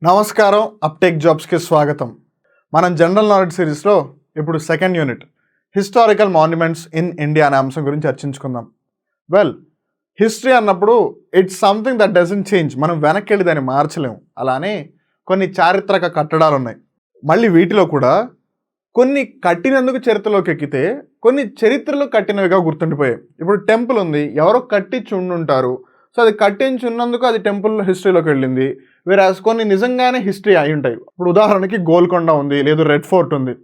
నమస్కారం అప్టేక్ జాబ్స్కి స్వాగతం. మనం జనరల్ నాలెడ్జ్ సిరీస్లో ఇప్పుడు second unit historical monuments in India అనే అంశం గురించి చర్చించుకుందాం. హిస్టరీ అన్నప్పుడు it's something that doesn't change. మనం వెనక్కి వెళ్ళి దాన్ని మార్చలేము. అలానే కొన్ని చారిత్రక కట్టడాలు ఉన్నాయి. మళ్ళీ వీటిలో కూడా కొన్ని కట్టినందుకు చరిత్రలోకి ఎక్కితే కొన్ని చరిత్రలో కట్టినవిగా గుర్తుండిపోయాయి. ఇప్పుడు టెంపుల్ ఉంది, ఎవరో కట్టించి ఉండుంటారు, సో అది కట్టించి ఉన్నందుకు అది టెంపుల్ హిస్టరీలోకి వెళ్ళింది. వేరే కొన్ని నిజంగానే హిస్టరీ అయి ఉంటాయి. ఇప్పుడు ఉదాహరణకి గోల్కొండ ఉంది, లేదు రెడ్ ఫోర్ట్ ఉంది.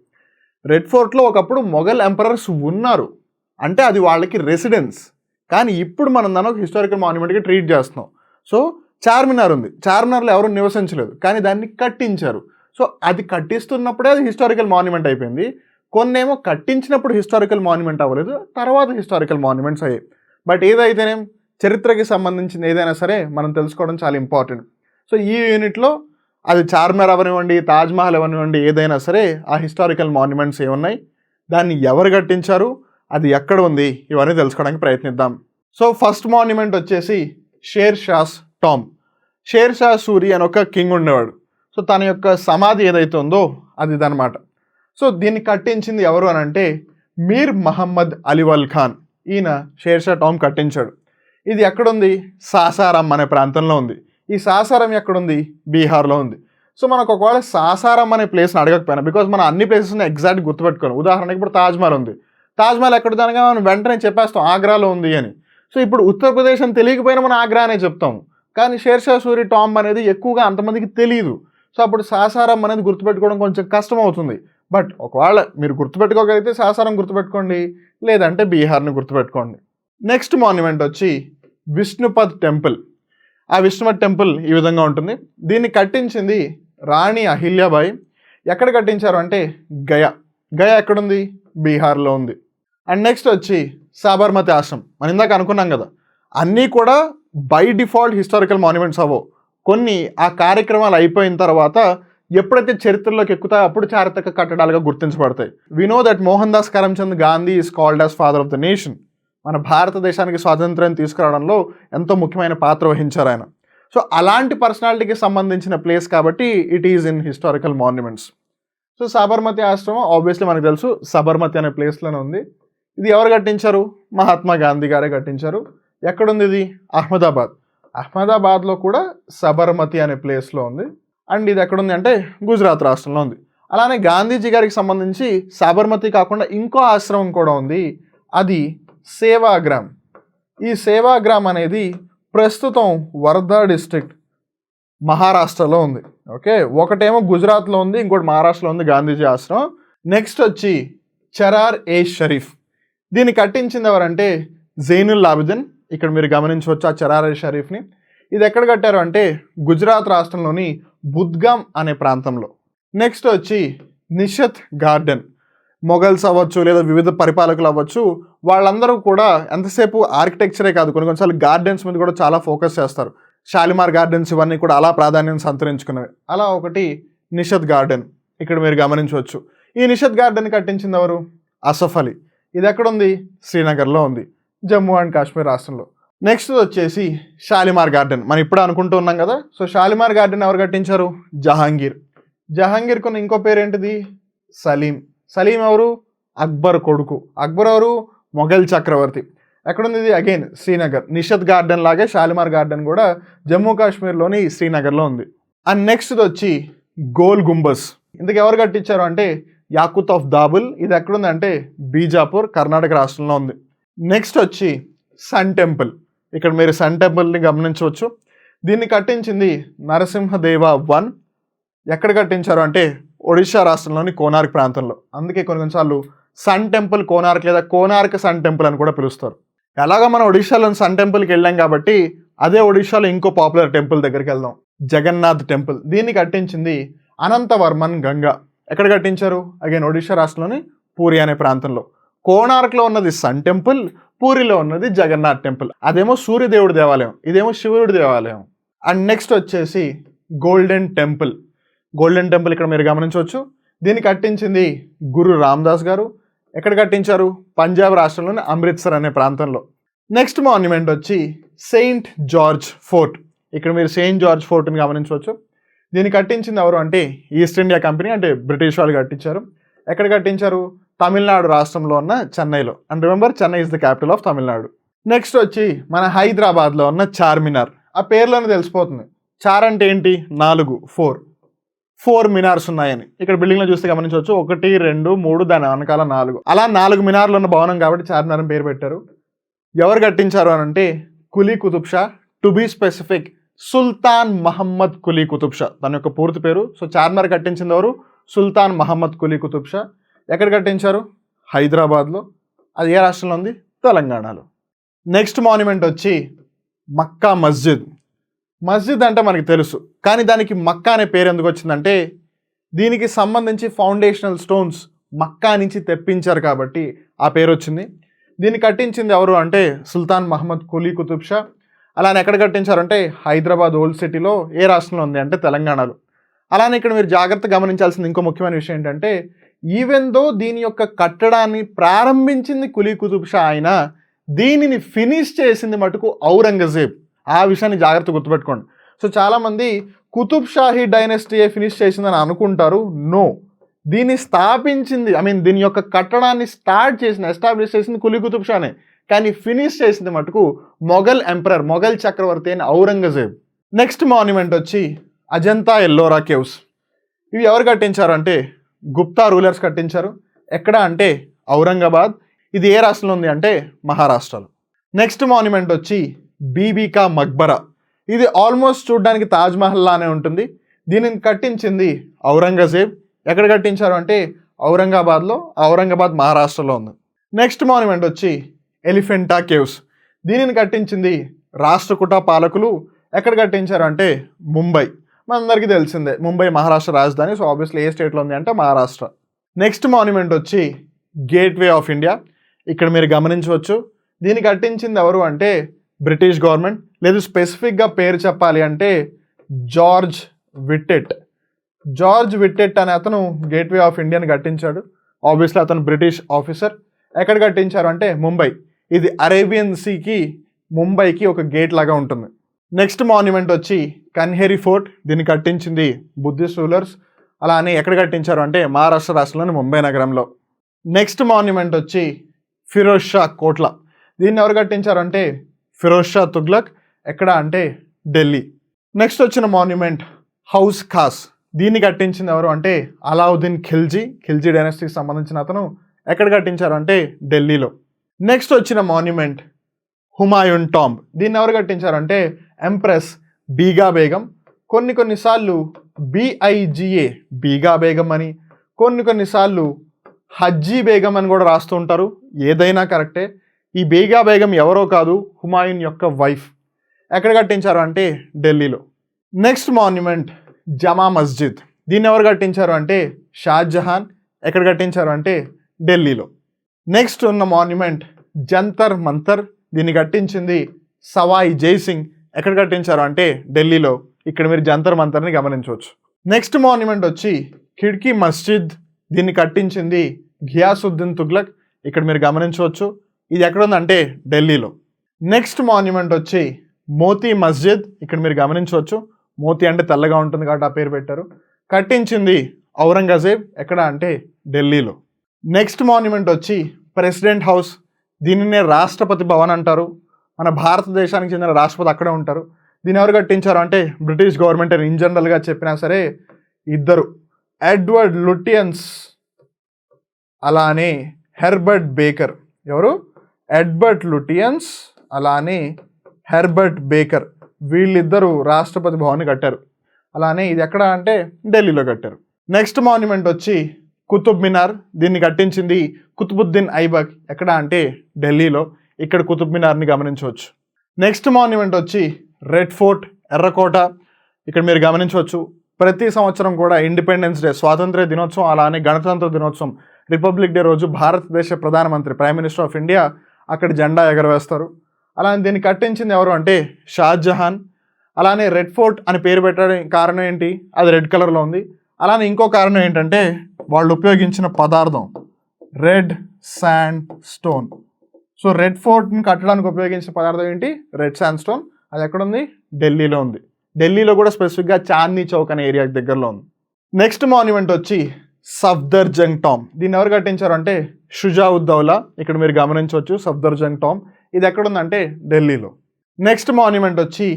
రెడ్ ఫోర్ట్లో ఒకప్పుడు మొఘల్ ఎంపరర్స్ ఉన్నారు, అంటే అది వాళ్ళకి రెసిడెన్స్. కానీ ఇప్పుడు మనం దాన్ని ఒక హిస్టారికల్ మాన్యుమెంట్గా ట్రీట్ చేస్తున్నాం. సో చార్మినార్ ఉంది, చార్మినార్లో ఎవరు నివసించలేదు, కానీ దాన్ని కట్టించారు. సో అది కట్టిస్తున్నప్పుడే అది హిస్టారికల్ మాన్యుమెంట్ అయిపోయింది. కొన్నేమో కట్టించినప్పుడు హిస్టారికల్ మాన్యుమెంట్ అవ్వలేదు, తర్వాత హిస్టారికల్ మాన్యుమెంట్స్ అయ్యాయి. బట్ ఏదైతేనేం చరిత్రకి సంబంధించింది ఏదైనా సరే మనం తెలుసుకోవడం చాలా ఇంపార్టెంట్. సో ఈ యూనిట్లో అది చార్మినార్ అవనివ్వండి, తాజ్మహల్ అవనివ్వండి, ఏదైనా సరే ఆ హిస్టారికల్ మాన్యుమెంట్స్ ఏమున్నాయి, దాన్ని ఎవరు కట్టించారు, అది ఎక్కడ ఉంది, ఇవన్నీ తెలుసుకోవడానికి ప్రయత్నిద్దాం. సో ఫస్ట్ మాన్యుమెంట్ వచ్చేసి షేర్ షాస్ టాంబ్. షేర్ షా సూరి అని ఒక కింగ్ ఉండేవాడు. సో తన యొక్క సమాధి ఏదైతే ఉందో అది ఇదనమాట. సో దీన్ని కట్టించింది ఎవరు అని అంటే మీర్ మహమ్మద్ అలీవల్ ఖాన్. ఈయన షేర్ షా టాంబ్ కట్టించాడు. ఇది ఎక్కడుంది? సాసారాం అనే ప్రాంతంలో ఉంది. ఈ సాసారం ఎక్కడుంది? బీహార్లో ఉంది. సో మనకు ఒకవేళ సాసారం అనే ప్లేస్ని అడగకపోయినా, బికాజ్ మనం అన్ని ప్లేసెస్ని ఎగ్జాక్ట్ గుర్తుపెట్టుకోను. ఉదాహరణకి ఇప్పుడు తాజ్మహల్ ఉంది, తాజ్మహల్ ఎక్కడ దానిగా మనం వెంటనే చెప్పేస్తాం ఆగ్రాలో ఉంది అని. సో ఇప్పుడు ఉత్తరప్రదేశ్ అని తెలియకపోయినా మనం ఆగ్రా అనే చెప్తాము. కానీ షేర్ షా సూరి టాంబ్ అనేది ఎక్కువగా అంతమందికి తెలియదు. సో అప్పుడు సాసారం అనేది గుర్తుపెట్టుకోవడం కొంచెం కష్టం అవుతుంది. బట్ ఒకవేళ మీరు గుర్తుపెట్టుకోగలిగితే సాసారం గుర్తుపెట్టుకోండి, లేదంటే బీహార్ని గుర్తుపెట్టుకోండి. నెక్స్ట్ మాన్యుమెంట్ వచ్చి విష్ణుపద్ టెంపుల్. ఆ విష్ణుపద్ టెంపుల్ ఈ విధంగా ఉంటుంది. దీన్ని కట్టించింది రాణి అహిల్యాబాయి. ఎక్కడ కట్టించారు అంటే గయా. గయా ఎక్కడుంది? బీహార్లో ఉంది. అండ్ నెక్స్ట్ వచ్చి సాబర్మతి ఆశ్రమం. మనం ఇందాక అనుకున్నాం కదా, అన్నీ కూడా బై డిఫాల్ట్ హిస్టారికల్ మాన్యుమెంట్స్ అవ్వవు. కొన్ని ఆ కార్యక్రమాలు అయిపోయిన తర్వాత ఎప్పుడైతే చరిత్రలోకి ఎక్కుతాయో అప్పుడు చారిత్రక కట్టడాలుగా గుర్తించబడతాయి. We know that Mohan Das Karamchand Gandhi is called as father of the nation. మన భారతదేశానికి స్వాతంత్ర్యం తీసుకురావడంలో ఎంతో ముఖ్యమైన పాత్ర వహించారు ఆయన. సో అలాంటి పర్సనాలిటీకి సంబంధించిన ప్లేస్ కాబట్టి it is in historical monuments. So Sabarmati ఆశ్రమం ఆబ్వియస్లీ మనకు తెలుసు, సబర్మతి అనే ప్లేస్లోనే ఉంది. ఇది ఎవరు కట్టించారు? మహాత్మా గాంధీ గారే కట్టించారు. ఎక్కడుంది ఇది? అహ్మదాబాద్. అహ్మదాబాద్లో కూడా సబర్మతి అనే ప్లేస్లో ఉంది. అండ్ ఇది ఎక్కడుంది అంటే గుజరాత్ రాష్ట్రంలో ఉంది. అలానే గాంధీజీ గారికి సంబంధించి సాబర్మతి కాకుండా ఇంకో ఆశ్రమం కూడా ఉంది, అది సేవాగ్రామ్. ఈ సేవాగ్రామ్ అనేది ప్రస్తుతం వర్ధా డిస్ట్రిక్ట్ మహారాష్ట్రలో ఉంది. ఓకే, ఒకటేమో గుజరాత్లో ఉంది, ఇంకోటి మహారాష్ట్రలో ఉంది గాంధీజీ ఆశ్రమం. నెక్స్ట్ వచ్చి చరార్ ఏ షరీఫ్. దీన్ని కట్టించింది ఎవరంటే జైనుల్ లాబిదిన్. ఇక్కడ మీరు గమనించవచ్చు ఆ చరార్ ఏ షరీఫ్ని. ఇది ఎక్కడ కట్టారు అంటే గుజరాత్ రాష్ట్రంలోని బుద్గామ్ అనే ప్రాంతంలో. నెక్స్ట్ వచ్చి నిషత్ గార్డెన్. మొఘల్స్ అవ్వచ్చు, లేదా వివిధ పరిపాలకులు అవ్వచ్చు, వాళ్ళందరూ కూడా ఎంతసేపు ఆర్కిటెక్చరే కాదు, కొన్నిసార్లు గార్డెన్స్ మీద కూడా చాలా ఫోకస్ చేస్తారు. షాలిమార్ గార్డెన్స్ ఇవన్నీ కూడా అలా ప్రాధాన్యం సంతరించుకున్నవి. అలా ఒకటి నిషత్ గార్డెన్ ఇక్కడ మీరు గమనించవచ్చు. ఈ నిషత్ గార్డెన్ కట్టించింది ఎవరు? అసఫ్ అలీ. ఇది ఎక్కడుంది? శ్రీనగర్లో ఉంది, జమ్మూ అండ్ కాశ్మీర్ రాష్ట్రంలో. నెక్స్ట్ వచ్చేసి షాలిమార్ గార్డెన్. మనం ఇప్పుడు అనుకుంటూ ఉన్నాం కదా. సో షాలిమార్ గార్డెన్ ఎవరు కట్టించారు? జహాంగీర్. జహాంగీర్ కొన్ని ఇంకో పేరు ఏంటిది? సలీం. సలీం ఎవరు? అక్బర్ కొడుకు. అక్బర్ ఎవరు? మొఘల్ చక్రవర్తి. ఎక్కడుంది ఇది? అగైన్ శ్రీనగర్. నిషత్ గార్డెన్ లాగే షాలిమార్ గార్డెన్ కూడా జమ్మూ కాశ్మీర్లోని శ్రీనగర్లో ఉంది. అండ్ నెక్స్ట్ వచ్చి గోల్ గుంబస్. ఇందుకు ఎవరు కట్టించారు అంటే యాకుత్ ఆఫ్ దాబుల్. ఇది ఎక్కడుంది అంటే బీజాపూర్, కర్ణాటక రాష్ట్రంలో ఉంది. నెక్స్ట్ వచ్చి సన్ టెంపుల్. ఇక్కడ మీరు సన్ టెంపుల్ని గమనించవచ్చు. దీన్ని కట్టించింది నరసింహదేవ I. ఎక్కడ కట్టించారు అంటే ఒడిషా రాష్ట్రంలోని కోనార్క్ ప్రాంతంలో. అందుకే కొన్నిసార్లు సన్ టెంపుల్ కోనార్క్ లేదా కోనార్క్ సన్ టెంపుల్ అని కూడా పిలుస్తారు. ఎలాగో మనం ఒడిషాలోని సన్ టెంపుల్కి వెళ్ళాం కాబట్టి అదే ఒడిషాలో ఇంకో పాపులర్ టెంపుల్ దగ్గరికి వెళ్దాం, జగన్నాథ్ టెంపుల్. దీన్ని కట్టించింది అనంతవర్మన్ గంగా. ఎక్కడ కట్టించారు? అగైన్ ఒడిషా రాష్ట్రంలోని పూరి అనే ప్రాంతంలో. కోనార్క్లో ఉన్నది సన్ టెంపుల్, పూరిలో ఉన్నది జగన్నాథ్ టెంపుల్. అదేమో సూర్యదేవుడి దేవాలయం, ఇదేమో శివుడి దేవాలయం. అండ్ నెక్స్ట్ వచ్చేసి గోల్డెన్ టెంపుల్. గోల్డెన్ టెంపుల్ ఇక్కడ మీరు గమనించవచ్చు. దీన్ని కట్టించింది గురు రామదాస్ గారు. ఎక్కడ కట్టించారు? పంజాబ్ రాష్ట్రంలోని అమృత్సర్ అనే ప్రాంతంలో. నెక్స్ట్ మాన్యుమెంట్ వచ్చి సెయింట్ జార్జ్ ఫోర్ట్. ఇక్కడ మీరు సెయింట్ జార్జ్ ఫోర్ట్ని గమనించవచ్చు. దీన్ని కట్టించింది ఎవరు అంటే ఈస్ట్ ఇండియా కంపెనీ, అంటే బ్రిటిష్ వాళ్ళు కట్టించారు. ఎక్కడ కట్టించారు? తమిళనాడు రాష్ట్రంలో ఉన్న చెన్నైలో. And remember, Chennai is the capital of Tamil Nadu. Next వచ్చి మన హైదరాబాద్లో ఉన్న చార్మినార్. ఆ పేర్లోనే తెలిసిపోతుంది. చార్ అంటే ఏంటి? 4, 4 మినార్స్ ఉన్నాయని. ఇక్కడ బిల్డింగ్లో చూస్తే గమనించవచ్చు. 1, 2, 3, దాని వెనకాల 4. అలా 4 మినార్లు ఉన్న భవనం కాబట్టి చార్మినార్ అని పేరు పెట్టారు. ఎవరు కట్టించారు అని అంటే Quli Qutb Shah, to be specific Sultan Muhammad Quli Qutb Shah తన యొక్క పూర్తి పేరు. సో చార్మినార్ కట్టించింది ఎవరు? సుల్తాన్ మహమ్మద్ కులీ కుతుబ్ షా. ఎక్కడ కట్టించారు? హైదరాబాద్లో. అది ఏ రాష్ట్రంలో ఉంది? తెలంగాణలో. నెక్స్ట్ మాన్యుమెంట్ వచ్చి మక్కా మస్జిద్. మస్జిద్ అంటే మనకి తెలుసు, కానీ దానికి మక్కా అనే పేరు ఎందుకు వచ్చిందంటే దీనికి సంబంధించి ఫౌండేషనల్ స్టోన్స్ మక్కా నుంచి తెప్పించారు కాబట్టి ఆ పేరు వచ్చింది. దీన్ని కట్టించింది ఎవరు అంటే సుల్తాన్ మహమ్మద్ కులీ కుతుబ్ షా. అలానే ఎక్కడ కట్టించారంటే హైదరాబాద్ ఓల్డ్ సిటీలో. ఏ రాష్ట్రంలో ఉంది అంటే తెలంగాణలో. అలానే ఇక్కడ మీరు జాగ్రత్తగా గమనించాల్సింది ఇంకో ముఖ్యమైన విషయం ఏంటంటే ఈవెన్ దో దీని యొక్క కట్టడాన్ని ప్రారంభించింది కులీ కుతుబ్ షా అయినా దీనిని ఫినిష్ చేసింది మటుకు ఔరంగజేబ్. ఆ విషయాన్ని జాగ్రత్త గుర్తుపెట్టుకోండి. సో చాలామంది కుతుబ్ షాహీ డైనెస్టీయే ఫినిష్ చేసిందని అనుకుంటారు. నో, దీన్ని స్థాపించింది, దీని యొక్క కట్టడాన్ని ఎస్టాబ్లిష్ చేసింది కులీ కుతుబ్ షానే, కానీ ఫినిష్ చేసింది మటుకు మొఘల్ ఎంపరర్, మొఘల్ చక్రవర్తి అయిన ఔరంగజేబ్. నెక్స్ట్ మాన్యుమెంట్ వచ్చి అజంతా ఎల్లోరా కేవ్స్. ఇవి ఎవరు కట్టించారు అంటే గుప్తా రూలర్స్ కట్టించారు. ఎక్కడ అంటే ఔరంగాబాద్. ఇది ఏ రాష్ట్రంలో ఉంది అంటే మహారాష్ట్రలో. నెక్స్ట్ మాన్యుమెంట్ వచ్చి బీబీకా మక్బరా. ఇది ఆల్మోస్ట్ చూడడానికి తాజ్మహల్ లానే ఉంటుంది. దీనిని కట్టించింది ఔరంగజేబ్. ఎక్కడ కట్టించారు అంటే ఔరంగాబాద్లో. ఔరంగాబాద్ మహారాష్ట్రలో ఉంది. నెక్స్ట్ మాన్యుమెంట్ వచ్చి ఎలిఫెంటా కేవ్స్. దీనిని కట్టించింది రాష్ట్రకూట పాలకులు. ఎక్కడ కట్టించారు అంటే ముంబై. మనందరికీ తెలిసిందే, ముంబై మహారాష్ట్ర రాజధాని. సో ఆబ్వియస్లీ ఏ స్టేట్లో ఉంది అంటే మహారాష్ట్ర. నెక్స్ట్ మాన్యుమెంట్ వచ్చి గేట్వే ఆఫ్ ఇండియా. ఇక్కడ మీరు గమనించవచ్చు. దీన్ని కట్టించింది ఎవరు అంటే బ్రిటిష్ గవర్నమెంట్. లేదు స్పెసిఫిక్గా పేరు చెప్పాలి అంటే జార్జ్ విట్టెట్. జార్జ్ విట్టెట్ అనే అతను గేట్వే ఆఫ్ ఇండియాని కట్టించాడు. ఆబ్వియస్లీ అతను బ్రిటిష్ ఆఫీసర్. ఎక్కడ కట్టించారు అంటే ముంబై. ఇది అరేబియన్ సీకి ముంబైకి ఒక గేట్ లాగా ఉంటుంది. నెక్స్ట్ మాన్యుమెంట్ వచ్చి కన్హేరి ఫోర్ట్. దీన్ని కట్టించింది బుద్ధిస్ట్ రూలర్స్. అలానే ఎక్కడ కట్టించారు అంటే మహారాష్ట్ర రాష్ట్రంలోని ముంబై నగరంలో. నెక్స్ట్ మాన్యుమెంట్ వచ్చి ఫిరోజ్ షా కోట్లా. దీన్ని ఎవరు కట్టించారు అంటే ఫిరోజ్ షా తుగ్లక్. ఎక్కడ అంటే ఢిల్లీ. నెక్స్ట్ వచ్చిన మాన్యుమెంట్ హౌస్ ఖాస్. దీన్ని కట్టించింది ఎవరు అంటే అలావుద్దీన్ ఖిల్జీ. ఖిల్జీ డైనస్టీకి సంబంధించిన అతను. ఎక్కడ కట్టించారు అంటే ఢిల్లీలో. నెక్స్ట్ వచ్చిన మాన్యుమెంట్ హుమాయూన్ టాంబ్. దీన్ని ఎవరు కట్టించారంటే ఎంప్రెస్ బీగా బేగం. కొన్నిసార్లు BIGA బీగా బేగం అని, కొన్నిసార్లు హజ్జీ బేగం అని కూడా రాస్తూ ఉంటారు. ఏదైనా కరెక్టే. ఈ బీగా బేగం ఎవరో కాదు, హుమాయూన్ యొక్క వైఫ్. ఎక్కడ కట్టించారు అంటే ఢిల్లీలో. నెక్స్ట్ మాన్యుమెంట్ జమా మస్జిద్. దీన్ని ఎవరు కట్టించారు అంటే షాజహాన్. ఎక్కడ కట్టించారు అంటే ఢిల్లీలో. నెక్స్ట్ ఉన్న మాన్యుమెంట్ జంతర్ మంతర్. దీన్ని కట్టించింది సవాయి జైసింగ్. ఎక్కడ కట్టించారు అంటే ఢిల్లీలో. ఇక్కడ మీరు జంతర్ మంతర్ని గమనించవచ్చు. నెక్స్ట్ మాన్యుమెంట్ వచ్చి ఖిడ్కీ మస్జిద్. దీన్ని కట్టించింది ఘియాసుద్దీన్ తుగ్లక్. ఇక్కడ మీరు గమనించవచ్చు. ఇది ఎక్కడ ఉందంటే ఢిల్లీలో. నెక్స్ట్ మాన్యుమెంట్ వచ్చి మోతీ మస్జిద్. ఇక్కడ మీరు గమనించవచ్చు. మోతీ అంటే తెల్లగా ఉంటుంది కాబట్టి ఆ పేరు పెట్టారు. కట్టించింది ఔరంగజేబ్. ఎక్కడ అంటే ఢిల్లీలో. నెక్స్ట్ మాన్యుమెంట్ వచ్చి ప్రెసిడెంట్ హౌస్. దీనినే రాష్ట్రపతి భవన్ అంటారు. మన భారతదేశానికి చెందిన రాష్ట్రపతి అక్కడే ఉంటారు. దీన్ని ఎవరు కట్టించారు అంటే బ్రిటిష్ గవర్నమెంట్ అని ఇన్ జనరల్గా చెప్పినా సరే ఇద్దరు, ఎడ్వర్డ్ లుటియన్స్ అలానే హెర్బర్ట్ బేకర్. ఎవరు? ఎడ్వర్డ్ లుటియన్స్ అలానే హెర్బర్ట్ బేకర్. వీళ్ళిద్దరూ రాష్ట్రపతి భవన్ని కట్టారు. అలానే ఇది ఎక్కడ అంటే ఢిల్లీలో కట్టారు. నెక్స్ట్ మాన్యుమెంట్ వచ్చి కుతుబ్ మినార్. దీన్ని కట్టించింది కుతుబుద్దీన్ ఐబక్. ఎక్కడ అంటే ఢిల్లీలో. ఇక్కడ కుతుబ్ మినార్ని గమనించవచ్చు. నెక్స్ట్ మాన్యుమెంట్ వచ్చి రెడ్ ఫోర్ట్, ఎర్రకోట. ఇక్కడ మీరు గమనించవచ్చు. ప్రతి సంవత్సరం కూడా ఇండిపెండెన్స్ డే, స్వాతంత్ర్య దినోత్సవం, అలానే గణతంత్ర దినోత్సవం, రిపబ్లిక్ డే రోజు భారతదేశ ప్రధానమంత్రి, ప్రైమ్ మినిస్టర్ ఆఫ్ ఇండియా అక్కడ జెండా ఎగరవేస్తారు. అలానే దీన్ని కట్టించింది ఎవరు అంటే షాజహాన్. అలానే రెడ్ ఫోర్ట్ అని పేరు పెట్టడానికి కారణం ఏంటి? అది రెడ్ కలర్లో ఉంది. అలానే ఇంకో కారణం ఏంటంటే వాళ్ళు ఉపయోగించిన పదార్థం red sandstone. So red ఫోర్ట్ని కట్టడానికి ఉపయోగించిన పదార్థం ఏంటి? Red sandstone. అది ఎక్కడుంది? ఢిల్లీలో ఉంది. ఢిల్లీలో కూడా స్పెసిఫిక్గా చాందనీ చౌక్ అనే ఏరియా దగ్గరలో ఉంది. నెక్స్ట్ మాన్యుమెంట్ వచ్చి సఫ్దర్జంగ్ టాంబ్. దీన్ని ఎవరు కట్టించారు అంటే షుజాఉద్దౌలా. ఇక్కడ మీరు గమనించవచ్చు సఫ్దర్జంగ్ టాంబ్. ఇది ఎక్కడుందంటే ఢిల్లీలో. నెక్స్ట్ మాన్యుమెంట్ వచ్చి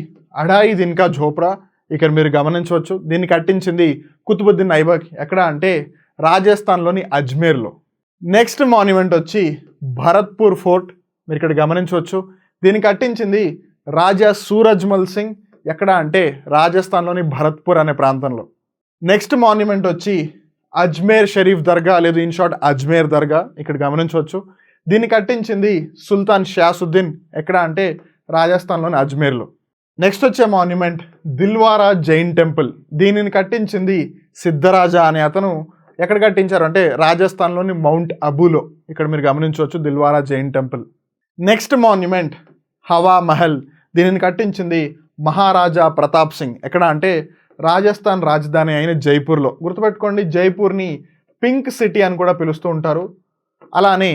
అడాయి దిన్కా ఝోప్రా. ఇక్కడ మీరు గమనించవచ్చు దీన్ని కట్టించింది కుతుబుద్దీన్ ఐబక్. ఎక్కడ అంటే రాజస్థాన్లోని అజ్మేర్లో. నెక్స్ట్ మాన్యుమెంట్ వచ్చి భరత్పూర్ ఫోర్ట్. మీరు ఇక్కడ గమనించవచ్చు దీన్ని కట్టించింది రాజా సూరజ్మల్ సింగ్. ఎక్కడ అంటే రాజస్థాన్లోని భరత్పూర్ అనే ప్రాంతంలో. నెక్స్ట్ మాన్యుమెంట్ వచ్చి అజ్మేర్ షరీఫ్ దర్గా, లేదు ఇన్ షార్ట్ అజ్మేర్ దర్గా. ఇక్కడ గమనించవచ్చు దీన్ని కట్టించింది సుల్తాన్ షాసుద్దీన్. ఎక్కడ అంటే రాజస్థాన్లోని అజ్మేర్లో. నెక్స్ట్ వచ్చే మాన్యుమెంట్ దిల్వారా జైన్ టెంపుల్. దీనిని కట్టించింది సిద్ధరాజా అనే అతను. ఎక్కడ కట్టించారు అంటే రాజస్థాన్లోని మౌంట్ అబూలో. ఇక్కడ మీరు గమనించవచ్చు Dilwara Jain temple. Next monument Hawa Mahal. దీనిని కట్టించింది మహారాజా ప్రతాప్ సింగ్. ఎక్కడ అంటే రాజస్థాన్ రాజధాని అయిన జైపూర్లో. గుర్తుపెట్టుకోండి జైపూర్ని పింక్ సిటీ అని కూడా పిలుస్తూ ఉంటారు. అలానే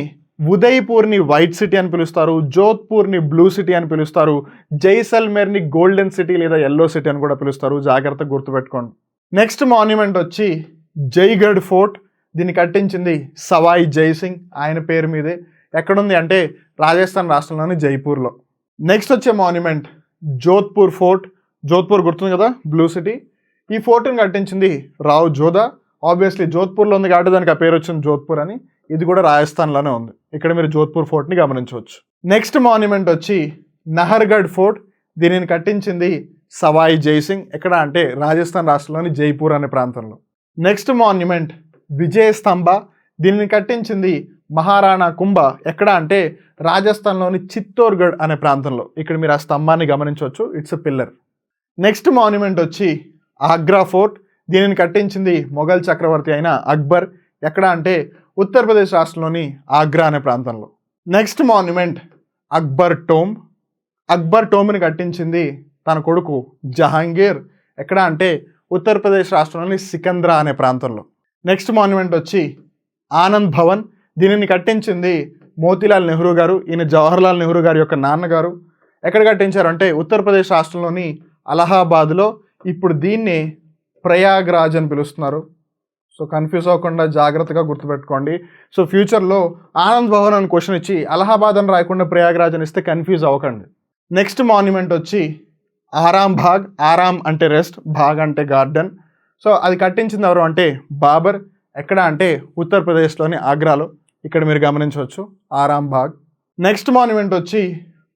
ఉదయ్పూర్ని వైట్ సిటీ అని పిలుస్తారు, జోధ్పూర్ని బ్లూ సిటీ అని పిలుస్తారు, జైసల్మేర్ని గోల్డెన్ సిటీ లేదా ఎల్లో సిటీ అని కూడా పిలుస్తారు. జాగ్రత్తగా గుర్తుపెట్టుకోండి. నెక్స్ట్ మాన్యుమెంట్ వచ్చి జైగఢ్ ఫోర్ట్. దీన్ని కట్టించింది సవాయి జైసింగ్. ఆయన పేరు మీదే. ఎక్కడుంది అంటే రాజస్థాన్ రాష్ట్రంలోని జైపూర్లో. నెక్స్ట్ వచ్చే మాన్యుమెంట్ జోధ్పూర్ ఫోర్ట్. జోధ్పూర్ గుర్తుంది కదా బ్లూ సిటీ. ఈ ఫోర్ట్ని కట్టించింది రావ్ జోధా. ఆబ్వియస్లీ జోధ్పూర్లో ఉంది కాబట్టి దానికి ఆ పేరు వచ్చింది జోధ్పూర్ అని. ఇది కూడా రాజస్థాన్లోనే ఉంది. ఇక్కడ మీరు జోధ్పూర్ ఫోర్ట్ని గమనించవచ్చు. నెక్స్ట్ మాన్యుమెంట్ వచ్చి నహర్గఢ్ ఫోర్ట్. దీనిని కట్టించింది సవాయి జైసింగ్. ఎక్కడ అంటే రాజస్థాన్ రాష్ట్రంలోని జైపూర్ అనే ప్రాంతంలో. నెక్స్ట్ మాన్యుమెంట్ విజయ స్తంభ. దీనిని కట్టించింది మహారాణా కుంభ. ఎక్కడ అంటే రాజస్థాన్లోని చిత్తోర్గఢ్ అనే ప్రాంతంలో. ఇక్కడ మీరు ఆ స్తంభాన్ని గమనించవచ్చు. It's a pillar. Next monument వచ్చి ఆగ్రా ఫోర్ట్. దీనిని కట్టించింది మొఘల్ చక్రవర్తి అయిన అక్బర్. ఎక్కడ అంటే ఉత్తరప్రదేశ్ రాష్ట్రంలోని ఆగ్రా అనే ప్రాంతంలో. Next monument Akbar tomb. Akbar టోంబ్ని కట్టించింది తన కొడుకు జహాంగీర్. ఎక్కడ అంటే ఉత్తరప్రదేశ్ రాష్ట్రంలోని సికంద్రా అనే ప్రాంతంలో. నెక్స్ట్ మాన్యుమెంట్ వచ్చి ఆనంద్ భవన్. దీనిని కట్టించింది మోతీలాల్ నెహ్రూ గారు. ఈయన జవహర్లాల్ నెహ్రూ గారి యొక్క నాన్నగారు. ఎక్కడ కట్టించారు అంటే ఉత్తరప్రదేశ్ రాష్ట్రంలోని అలహాబాద్లో. ఇప్పుడు దీన్ని ప్రయాగ్రాజ్ అని పిలుస్తున్నారు. సో కన్ఫ్యూజ్ అవ్వకుండా జాగ్రత్తగా గుర్తుపెట్టుకోండి. సో ఫ్యూచర్లో ఆనంద్ భవన్ అని క్వశ్చన్ ఇచ్చి అలహాబాద్ అని రాయకుండా ప్రయాగ్రాజ్ అని ఇస్తే కన్ఫ్యూజ్ అవ్వకండి. నెక్స్ట్ మాన్యుమెంట్ వచ్చి ఆరామ్ బాగ్. ఆరామ్ అంటే రెస్ట్, బాగ్ అంటే గార్డెన్. సో అది కట్టించింది ఎవరు అంటే బాబర్. ఎక్కడ అంటే ఉత్తరప్రదేశ్లోని ఆగ్రాలో. ఇక్కడ మీరు గమనించవచ్చు ఆరామ్ బాగ్. నెక్స్ట్ మాన్యుమెంట్ వచ్చి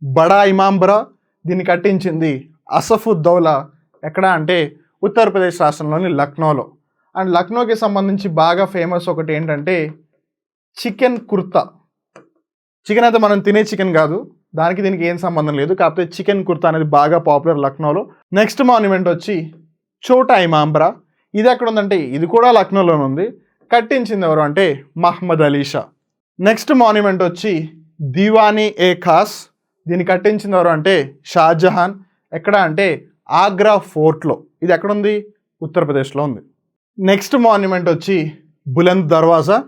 బడా ఇమాంబరా. దీన్ని కట్టించింది అసఫుద్దౌలా. ఎక్కడ అంటే ఉత్తరప్రదేశ్ రాష్ట్రంలోని లక్నోలో. అండ్ లక్నోకి సంబంధించి బాగా ఫేమస్ ఒకటి ఏంటంటే చికెన్ కుర్తా. చికెన్ అయితే మనం తినే చికెన్ కాదు, దానికి దీనికి ఏం సంబంధం లేదు. కాకపోతే చికెన్ కుర్తా అనేది బాగా పాపులర్ లక్నోలో. నెక్స్ట్ మాన్యుమెంట్ వచ్చి చోటా ఇమాంబరా. ఇది ఎక్కడ ఉందంటే ఇది కూడా లక్నోలోనే ఉంది. కట్టించింది ఎవరు అంటే మహమ్మద్ అలీ షా. నెక్స్ట్ మాన్యుమెంట్ వచ్చి దివానీ ఏ ఖాస్. దీన్ని కట్టించింది ఎవరు అంటే షాజహాన్. ఎక్కడ అంటే ఆగ్రా ఫోర్ట్లో. ఇది ఎక్కడుంది ఉత్తరప్రదేశ్లో ఉంది. నెక్స్ట్ మాన్యుమెంట్ వచ్చి బులంద్ దర్వాజా.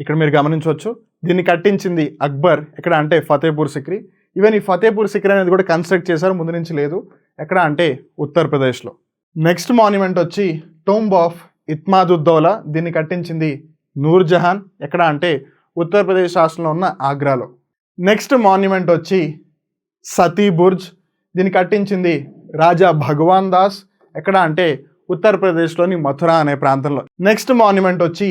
ఇక్కడ మీరు గమనించవచ్చు దీన్ని కట్టించింది అక్బర్. ఎక్కడ అంటే ఫతేపూర్ సిక్రీ. ఈవెన్ ఈ ఫతేపూర్ సిక్రీ అనేది కూడా కన్స్ట్రక్ట్ చేశారు, ముందు నుంచి లేదు. ఎక్కడ అంటే ఉత్తరప్రదేశ్లో. నెక్స్ట్ మాన్యుమెంట్ వచ్చి టోంబ్ ఆఫ్ ఇత్మాదుద్దౌలా. దీన్ని కట్టించింది నూర్జహాన్. ఎక్కడ అంటే ఉత్తరప్రదేశ్ రాష్ట్రంలో ఉన్న ఆగ్రాలో. నెక్స్ట్ మాన్యుమెంట్ వచ్చి సతీ బుర్జ్. దీన్ని కట్టించింది రాజా భగవాన్ దాస్. ఎక్కడ అంటే ఉత్తరప్రదేశ్లోని మథురా అనే ప్రాంతంలో. నెక్స్ట్ మాన్యుమెంట్ వచ్చి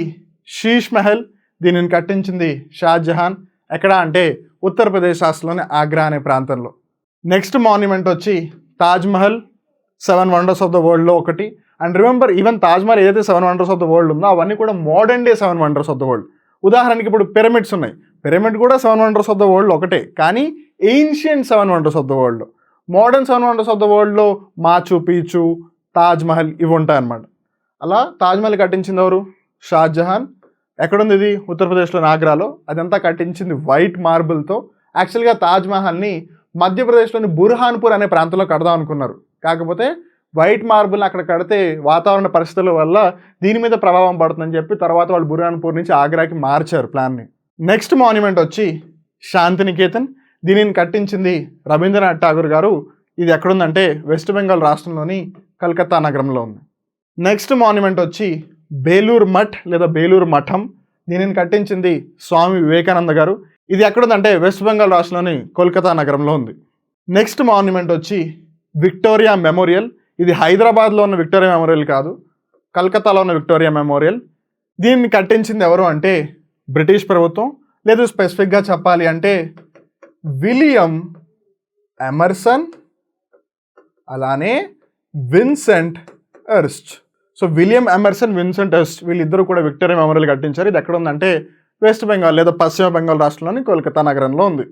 షీష్ మహల్. దీనిని కట్టించింది షాజహాన్. ఎక్కడ అంటే ఉత్తరప్రదేశ్ రాష్ట్రంలోని ఆగ్రా అనే ప్రాంతంలో. నెక్స్ట్ మాన్యుమెంట్ వచ్చి తాజ్మహల్. 7 వండర్స్ ఆఫ్ ద వరల్డ్లో ఒకటి. అండ్ రిమెంబర్ ఈవెన్ తాజ్మహల్ ఏదైతే 7 వండర్స్ ఆఫ్ ద వరల్డ్ ఉందో అవన్నీ కూడా modern day 7 wonders of the world. ఉదాహరణకి ఇప్పుడు పిరమిడ్స్ ఉన్నాయి. పిరమిడ్ కూడా 7 వండర్స్ ఆఫ్ ద వరల్డ్ ఒకటే, కానీ ancient 7 wonders of the world. Modern 7 wonders of the వరల్డ్లో మాచు పీచు, తాజ్మహల్ ఇవి ఉంటాయి అన్నమాట. అలా తాజ్మహల్ కట్టించింది ఎవరు? షాజహాన్. ఎక్కడుంది ఇది? ఉత్తరప్రదేశ్లోని ఆగ్రాలో. అదంతా కట్టించింది వైట్ మార్బుల్తో. యాక్చువల్గా తాజ్మహల్ని మధ్యప్రదేశ్లోని బుర్హాన్పూర్ అనే ప్రాంతంలో కడదాం అనుకున్నారు. కాకపోతే వైట్ మార్బుల్ అక్కడ కడితే వాతావరణ పరిస్థితుల వల్ల దీని మీద ప్రభావం పడుతుందని చెప్పి తర్వాత వాళ్ళు బుర్హాన్పూర్ నుంచి ఆగ్రాకి మార్చారు ప్లాన్ని. నెక్స్ట్ మాన్యుమెంట్ వచ్చి శాంతినికేతన్. దీనిని కట్టించింది రవీంద్రనాథ్ ఠాగూర్ గారు. ఇది ఎక్కడుందంటే వెస్ట్ బెంగాల్ రాష్ట్రంలోని కలకత్తా నగరంలో ఉంది. నెక్స్ట్ మాన్యుమెంట్ వచ్చి బేలూర్ మఠ్ లేదా బేలూరు మఠం. దీనిని కట్టించింది స్వామి వివేకానంద గారు. ఇది ఎక్కడుందంటే వెస్ట్ బెంగాల్ రాష్ట్రంలోని కోల్కతా నగరంలో ఉంది. నెక్స్ట్ మాన్యుమెంట్ వచ్చి విక్టోరియా మెమోరియల్. ఇది హైదరాబాద్లో ఉన్న విక్టోరియా మెమోరియల్ కాదు, కలకత్తాలో ఉన్న విక్టోరియా మెమోరియల్. దీన్ని కట్టించింది ఎవరు అంటే బ్రిటిష్ ప్రభుత్వం, లేదు స్పెసిఫిక్గా చెప్పాలి అంటే విలియం ఎమర్సన్ అలానే విన్సెంట్ ఎర్స్ట్. సో విలియం ఎమర్సన్, విన్సెంట్ ఎర్స్ట్ వీళ్ళిద్దరూ కూడా విక్టోరియా మెమోరియల్ కట్టించారు. ఇది ఎక్కడ ఉందంటే వెస్ట్ బెంగాల్ లేదా పశ్చిమ బెంగాల్ రాష్ట్రంలోని కోల్కతా నగరంలో ఉంది.